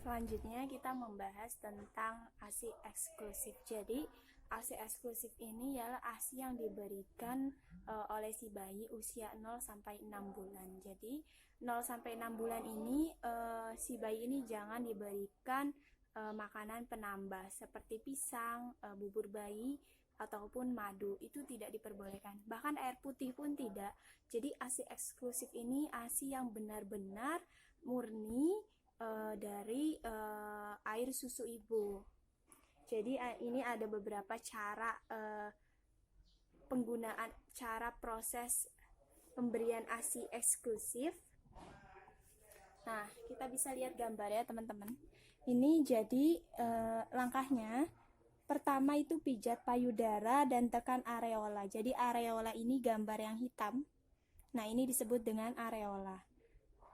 Selanjutnya kita membahas tentang ASI eksklusif. Jadi ASI eksklusif ini ialah ASI yang diberikan oleh si bayi usia 0 sampai 6 bulan. Jadi 0 sampai 6 bulan ini si bayi ini jangan diberikan makanan penambah seperti pisang, bubur bayi ataupun madu, itu tidak diperbolehkan. Bahkan air putih pun tidak. Jadi ASI eksklusif ini ASI yang benar-benar murni dari air susu ibu. Jadi ini ada beberapa cara penggunaan, cara proses pemberian ASI eksklusif. Nah, kita bisa lihat gambar ya teman-teman. Ini jadi langkahnya. Pertama itu pijat payudara dan tekan areola. Jadi areola ini gambar yang hitam. Nah, ini disebut dengan areola.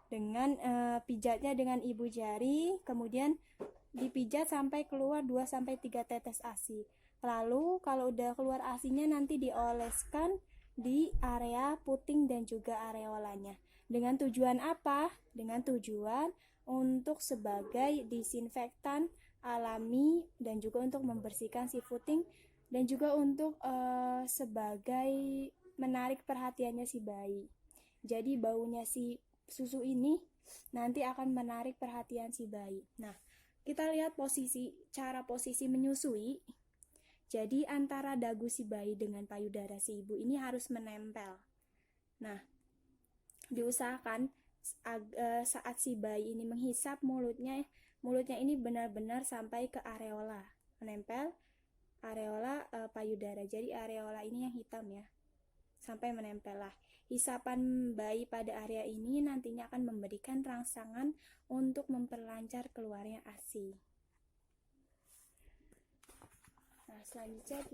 Dengan pijatnya dengan ibu jari, kemudian dipijat sampai keluar 2-3 tetes ASI. Lalu kalau udah keluar ASInya nanti dioleskan di area puting dan juga areolanya. Dengan tujuan apa? Dengan tujuan untuk sebagai disinfektan alami dan juga untuk membersihkan si puting dan juga untuk sebagai menarik perhatiannya si bayi. Jadi baunya si susu ini nanti akan menarik perhatian si bayi. Nah, kita lihat cara posisi menyusui. Jadi antara dagu si bayi dengan payudara si ibu ini harus menempel. Nah, diusahakan saat si bayi ini menghisap mulutnya ini benar-benar sampai ke areola, menempel areola payudara. Jadi areola ini yang hitam ya, sampai menempel lah. Hisapan bayi pada area ini nantinya akan memberikan rangsangan untuk memperlancar keluarnya ASI. Nah, selanjutnya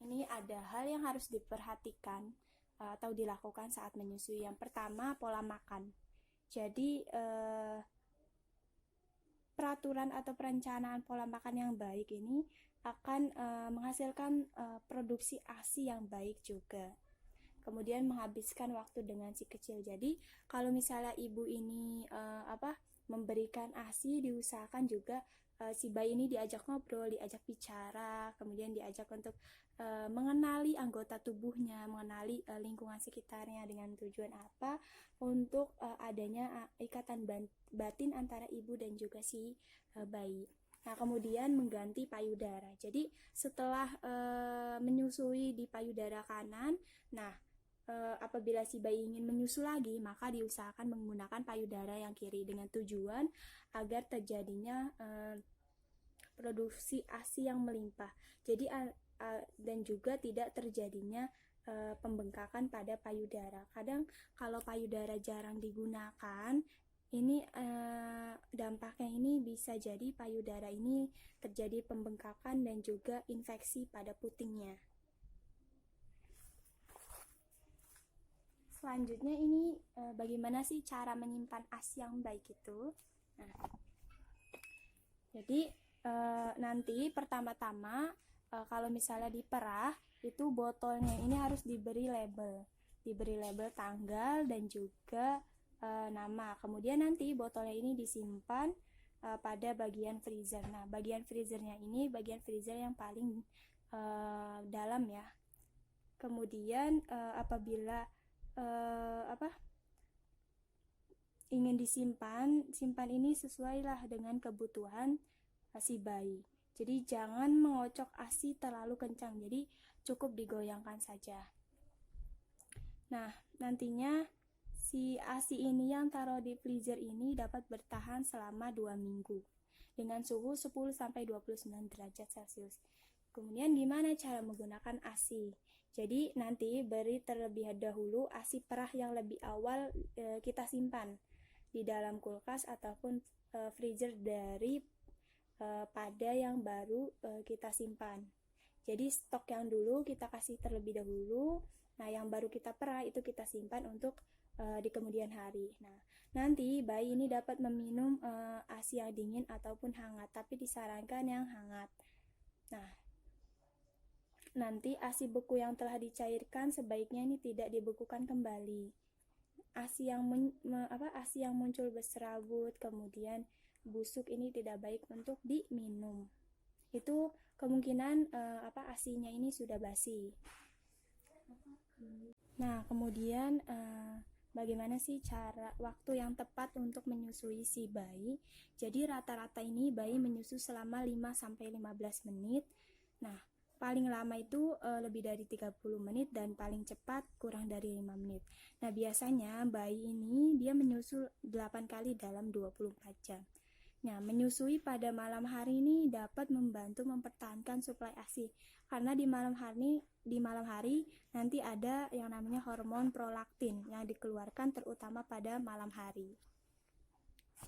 ini ada hal yang harus diperhatikan atau dilakukan saat menyusui. Yang pertama, pola makan. Jadi peraturan atau perencanaan pola makan yang baik ini akan menghasilkan produksi ASI yang baik juga. Kemudian menghabiskan waktu dengan si kecil. Jadi kalau misalnya ibu ini memberikan ASI, diusahakan juga si bayi ini diajak ngobrol, diajak bicara, kemudian diajak untuk mengenali anggota tubuhnya, mengenali lingkungan sekitarnya dengan tujuan apa? Untuk adanya ikatan batin antara ibu dan juga si bayi. Nah, kemudian mengganti payudara. Jadi setelah menyusui di payudara kanan, nah apabila si bayi ingin menyusu lagi, maka diusahakan menggunakan payudara yang kiri dengan tujuan agar terjadinya produksi ASI yang melimpah. Jadi dan juga tidak terjadinya pembengkakan pada payudara. Kadang kalau payudara jarang digunakan, ini dampaknya ini bisa jadi payudara ini terjadi pembengkakan dan juga infeksi pada putingnya. Selanjutnya ini bagaimana sih cara menyimpan ASI yang baik itu? Nah, jadi nanti pertama-tama kalau misalnya diperah, itu botolnya ini harus diberi label tanggal dan juga nama. Kemudian nanti botolnya ini disimpan pada bagian freezer. Nah, bagian freezernya ini bagian freezer yang paling dalam ya. Kemudian apabila ingin simpan ini sesuailah dengan kebutuhan si bayi. Jadi jangan mengocok ASI terlalu kencang. Jadi cukup digoyangkan saja. Nah, nantinya si ASI ini yang taruh di freezer ini dapat bertahan selama 2 minggu dengan suhu 10-29 derajat Celcius. Kemudian gimana cara menggunakan ASI? Jadi nanti beri terlebih dahulu ASI perah yang lebih awal kita simpan di dalam kulkas ataupun freezer pada yang baru kita simpan. Jadi stok yang dulu kita kasih terlebih dahulu. Nah, yang baru kita perah itu kita simpan untuk di kemudian hari. Nah, nanti bayi ini dapat meminum ASI yang dingin ataupun hangat, tapi disarankan yang hangat. Nah, nanti ASI beku yang telah dicairkan sebaiknya ini tidak dibekukan kembali. ASI yang muncul berserabut, kemudian busuk, ini tidak baik untuk diminum. Itu kemungkinan ASI-nya ini sudah basi. Nah, kemudian bagaimana sih waktu yang tepat untuk menyusui si bayi? Jadi rata-rata ini bayi menyusu selama 5-15 menit. Nah, paling lama itu lebih dari 30 menit dan paling cepat kurang dari 5 menit. Nah, biasanya bayi ini dia menyusu 8 kali dalam 24 jam. Nah, menyusui pada malam hari ini dapat membantu mempertahankan suplai ASI karena di malam hari nanti ada yang namanya hormon prolaktin yang dikeluarkan terutama pada malam hari.